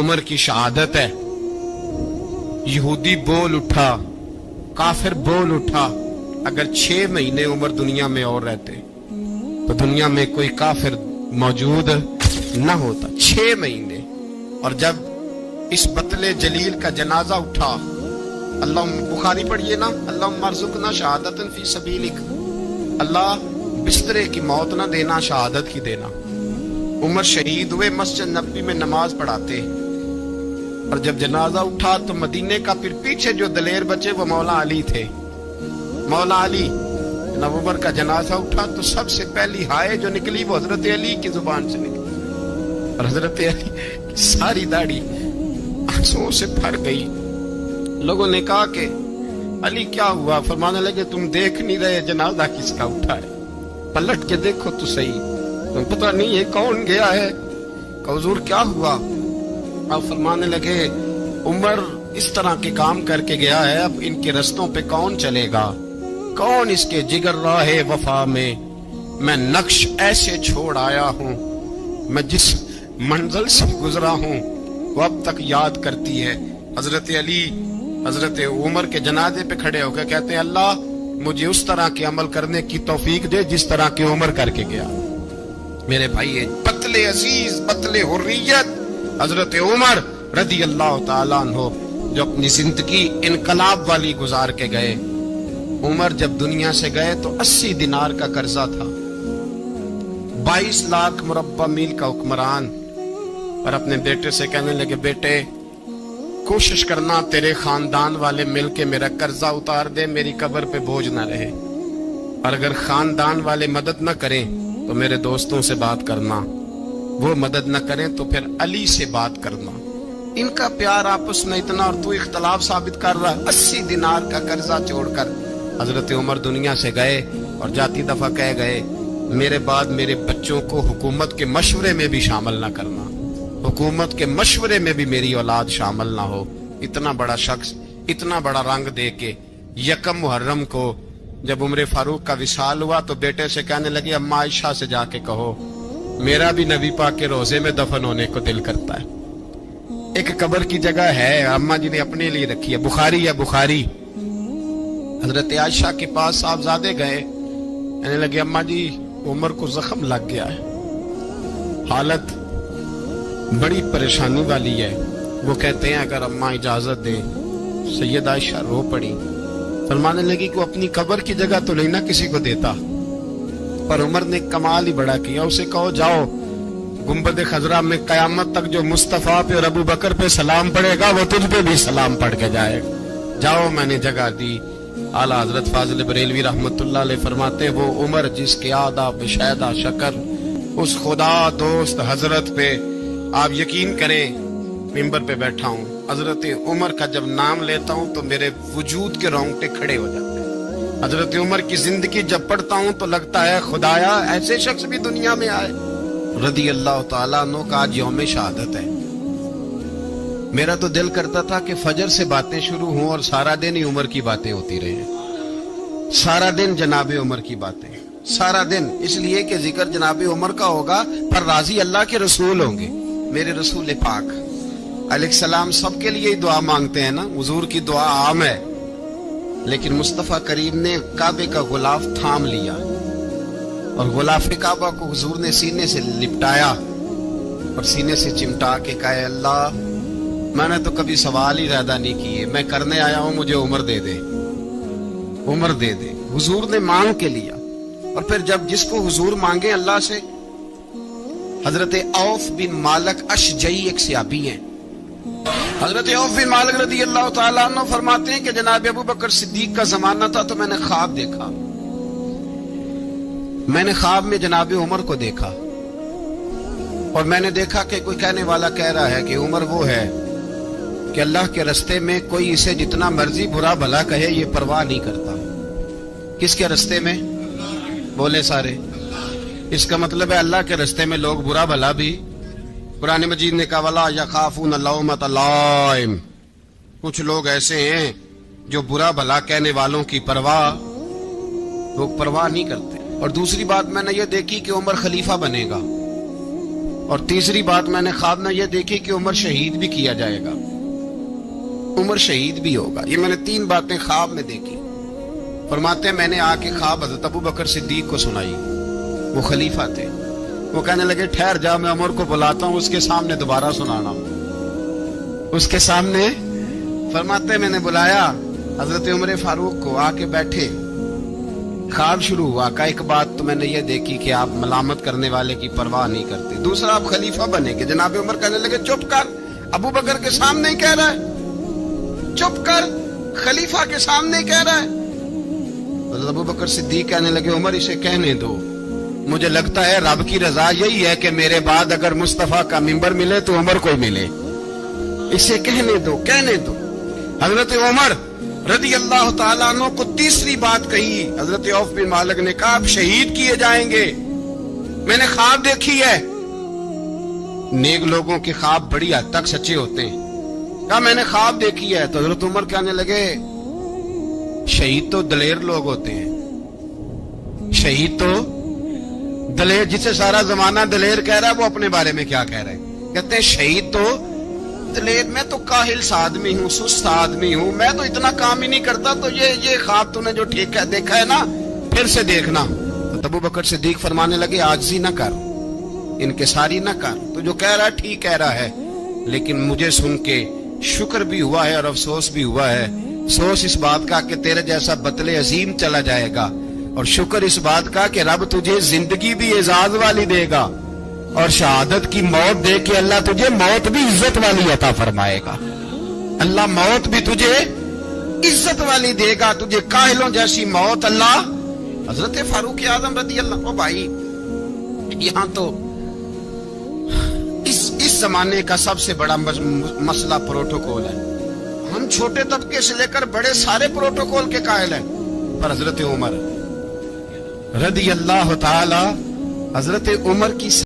عمر کی شہادت ہے۔ یہودی بول اٹھا، کافر بول اٹھا، اگر 6 مہینے عمر دنیا میں اور رہتے تو دنیا میں کوئی کافر موجود نہ ہوتا۔ 6 مہینے۔ اور جب اس بطل جلیل کا جنازہ اٹھا، اللہ بخاری پڑھیے نا، اللہم ارزقنا شہادت فی سبیلک، اللہ بسترے کی موت نہ دینا، شہادت کی دینا۔ عمر شہید ہوئے، مسجد نبوی میں نماز پڑھاتے، اور جب جنازہ اٹھا تو مدینے کا پھر پیچھے جو دلیر بچے وہ مولا علی تھے۔ مولا علی، جناب عمر کا جنازہ اٹھا تو سب سے پہلی ہائے جو نکلی وہ حضرت علی کی زبان سے نکلی، اور حضرت علی کی ساری داڑھی آنسوؤں سے بھر گئی۔ لوگوں نے کہا کہ علی کیا ہوا؟ فرمانے لگے تم دیکھ نہیں رہے جنازہ کس کا اٹھا ہے، پلٹ کے دیکھو تو صحیح، تم پتہ نہیں ہے کون گیا ہے؟ کہ حضور کیا ہوا؟ آپ فرمانے لگے عمر اس طرح کے کام کر کے گیا ہے، اب ان کے رستوں پہ کون چلے گا؟ کون اس کے جگر راہ وفا میں نقش ایسے چھوڑ آیا ہوں، میں جس منزل سے گزرا ہوں وہ اب تک یاد کرتی ہے۔ حضرت علی حضرت عمر کے جنازے پہ کھڑے ہو کے کہتے ہیں اللہ مجھے اس طرح کے عمل کرنے کی توفیق دے جس طرح کے عمر کر کے گیا۔ میرے بھائی، بطل عزیز، بطل حریت حضرت عمر رضی اللہ تعالیٰ عنہ جو اپنی زندگی انقلاب والی گزار کے گئے۔ عمر جب دنیا سے گئے تو 80 دینار کا قرضہ تھا، 22 لاکھ مربع میل کا حکمران، اور اپنے بیٹے سے کہنے لگے بیٹے کوشش کرنا تیرے خاندان والے مل کے میرا قرضہ اتار دے، میری قبر پہ بوجھ نہ رہے، اور اگر خاندان والے مدد نہ کریں تو میرے دوستوں سے بات کرنا، وہ مدد نہ کریں تو پھر علی سے بات کرنا۔ ان کا پیار آپس میں اتنا، اور تو اختلاف ثابت کر رہا ہے۔ 80 دینار کا قرضہ چھوڑ کر حضرت عمر دنیا سے گئے، اور جاتی دفعہ کہہ گئے میرے بعد میرے بچوں کو حکومت کے مشورے میں بھی شامل نہ کرنا، حکومت کے مشورے میں بھی میری اولاد شامل نہ ہو۔ اتنا بڑا شخص اتنا بڑا رنگ دے کے 1 محرم کو جب عمر فاروق کا وصال ہوا تو بیٹے سے کہنے لگے اماں عائشہ سے جا کے کہو میرا بھی نبی پاک کے روزے میں دفن ہونے کو دل کرتا ہے۔ ایک قبر کی جگہ ہے اماں جی نے اپنے لیے رکھی ہے، بخاری ہے بخاری۔ حضرت عائشہ کے پاس صاحبزادے گئے، کہنے لگے اماں جی عمر کو زخم لگ گیا ہے، حالت بڑی پریشانی والی ہے۔ وہ کہتے ہیں اگر اماں اجازت دیں، سید عائشہ رو پڑی، فرمانے لگی کہ اپنی قبر کی جگہ تو نہیں نہ کسی کو دیتا، پر عمر نے کمال ہی بڑا کیا، اسے کہو جاؤ گنبد خضرا میں قیامت تک جو مصطفیٰ پہ اور ابو بکر پہ سلام پڑے گا وہ تجھ پہ بھی سلام پڑھ کے جائے گا، جاؤ میں نے جگہ دی۔ اعلیٰ حضرت فاضل بریلوی رحمت اللہ علیہ فرماتے ہیں وہ عمر جس کے آداب شیدہ شکر، اس خدا دوست حضرت پہ آپ یقین کریں ممبر پہ بیٹھا ہوں، حضرت عمر کا جب نام لیتا ہوں تو میرے وجود کے رونگٹے کھڑے ہو جاتے ہیں۔ حضرت عمر کی زندگی جب پڑھتا ہوں تو لگتا ہے خدایا ایسے شخص بھی دنیا میں آئے۔ رضی اللہ تعالیٰ عنہ کا آج یوم شہادت ہے۔ میرا تو دل کرتا تھا کہ فجر سے باتیں شروع ہوں اور سارا دن ہی عمر کی باتیں ہوتی رہیں، سارا دن جناب عمر کی باتیں، سارا دن، اس لیے کہ ذکر جناب عمر کا ہوگا پر راضی اللہ کے رسول ہوں گے۔ میرے رسول پاک علیہ السلام سب کے لیے ہی دعا مانگتے ہیں نا، حضور کی دعا عام ہے، لیکن مصطفیٰ کریم نے کعبے کا غلاف تھام لیا اور غلاف کعبہ کو حضور نے سینے سے لپٹایا اور سینے سے چمٹا کے کہا اللہ میں نے تو کبھی سوال ہی زیادہ نہیں کیے، میں کرنے آیا ہوں، مجھے عمر دے دے، عمر دے دے۔ حضور نے مانگ کے لیا، اور پھر جب جس کو حضور مانگے اللہ سے، حضرت عوف بن مالک اشجعی ایک صحابی ہیں، حضرت عوف بن مالک رضی اللہ تعالیٰ عنہ فرماتے ہیں کہ جناب ابو بکر صدیق کا زمانہ تھا تو میں نے خواب دیکھا، میں نے خواب میں جناب عمر کو دیکھا، اور میں نے دیکھا کہ کوئی کہنے والا کہہ رہا ہے کہ عمر وہ ہے کہ اللہ کے رستے میں کوئی اسے جتنا مرضی برا بھلا کہے یہ پرواہ نہیں کرتا۔ کس کے رستے میں؟ بولے سارے۔ اس کا مطلب ہے اللہ کے رستے میں لوگ برا بھلا بھی، قرآن مجید نے کہا وَلَا يَخَافُونَ لَوْمَةَ لَائِمٍ، کچھ لوگ ایسے ہیں جو برا بھلا کہنے والوں کی پرواہ نہیں کرتے۔ اور دوسری بات میں نے یہ دیکھی کہ عمر خلیفہ بنے گا، اور تیسری بات میں نے خواب میں یہ دیکھی کہ عمر شہید بھی کیا جائے گا، عمر شہید بھی ہوگا۔ یہ میں نے 3 باتیں خواب میں دیکھی۔ فرماتے ہیں میں نے آ کے خواب حضرت ابو بکر صدیق کو سنائی، وہ خلیفہ تھے۔ وہ کہنے لگے ٹھہر جا، میں عمر کو بلاتا ہوں، اس کے سامنے دوبارہ سنانا۔ اس کے سامنے فرماتے ہیں میں نے بلایا حضرت عمر فاروق کو، آ کے بیٹھے، خواب شروع ہوا۔ کا ایک بات تو میں نے یہ دیکھی کہ آپ ملامت کرنے والے کی پرواہ نہیں کرتے، دوسرا آپ خلیفہ بنے گے۔ جناب عمر کہنے لگے چپ کر، ابو بکر کے سامنے ہی کہہ رہا ہے، چپ کر، خلیفہ کے سامنے ہی کہہ رہا ہے۔ حضرت ابو بکر صدیق کہنے لگے عمر اسے کہنے دو، مجھے لگتا ہے رب کی رضا یہی ہے کہ میرے بعد اگر مصطفیٰ کا منبر ملے تو عمر کو ہی ملے، اسے کہنے دو، کہنے دو۔ حضرت عمر رضی اللہ تعالیٰ عنہ کو تیسری بات کہی۔ حضرت عوف بن مالک نے کہا آپ شہید کیے جائیں گے، میں نے خواب دیکھی ہے۔ نیک لوگوں کے خواب بڑی حد تک سچے ہوتے ہیں۔ کہا میں نے خواب دیکھی ہے۔ تو حضرت عمر کہنے لگے شہید تو دلیر لوگ ہوتے ہیں، شہید تو دلیر، جسے سارا زمانہ دلیر کہہ رہا ہے وہ اپنے بارے میں کیا کہہ رہے ہیں؟ کہتے ہیں شہید تو دلیر، میں تو کاہل سا آدمی ہوں، سست آدمی ہوں، میں تو اتنا کام ہی نہیں کرتا، تو یہ خواب تو نے جو ٹھیک ہے دیکھا ہے نا، پھر سے دیکھنا۔ تو ابو بکر صدیق فرمانے لگے عاجزی نہ کر، انکساری نہ کر، تو جو کہہ رہا ہے ٹھیک کہہ رہا ہے، لیکن مجھے سن کے شکر بھی ہوا ہے اور افسوس بھی ہوا ہے۔ افسوس اس بات کا کہ تیرے جیسا بطل عظیم چلا جائے گا، اور شکر اس بات کا کہ رب تجھے زندگی بھی اعزاز والی دے گا، اور شہادت کی موت دے کے اللہ تجھے موت بھی عزت والی عطا فرمائے گا۔ اللہ موت بھی تجھے عزت والی دے گا، تجھے کاہلوں جیسی موت اللہ۔ حضرت فاروق اعظم رضی اللہ عنہ، بھائی یہاں تو اس زمانے کا سب سے بڑا مسئلہ پروٹوکول ہے۔ ہم چھوٹے طبقے سے لے کر بڑے سارے پروٹوکول کے قائل ہیں، پر حضرت عمر رضی اللہ تعالی، حضرت عمر کی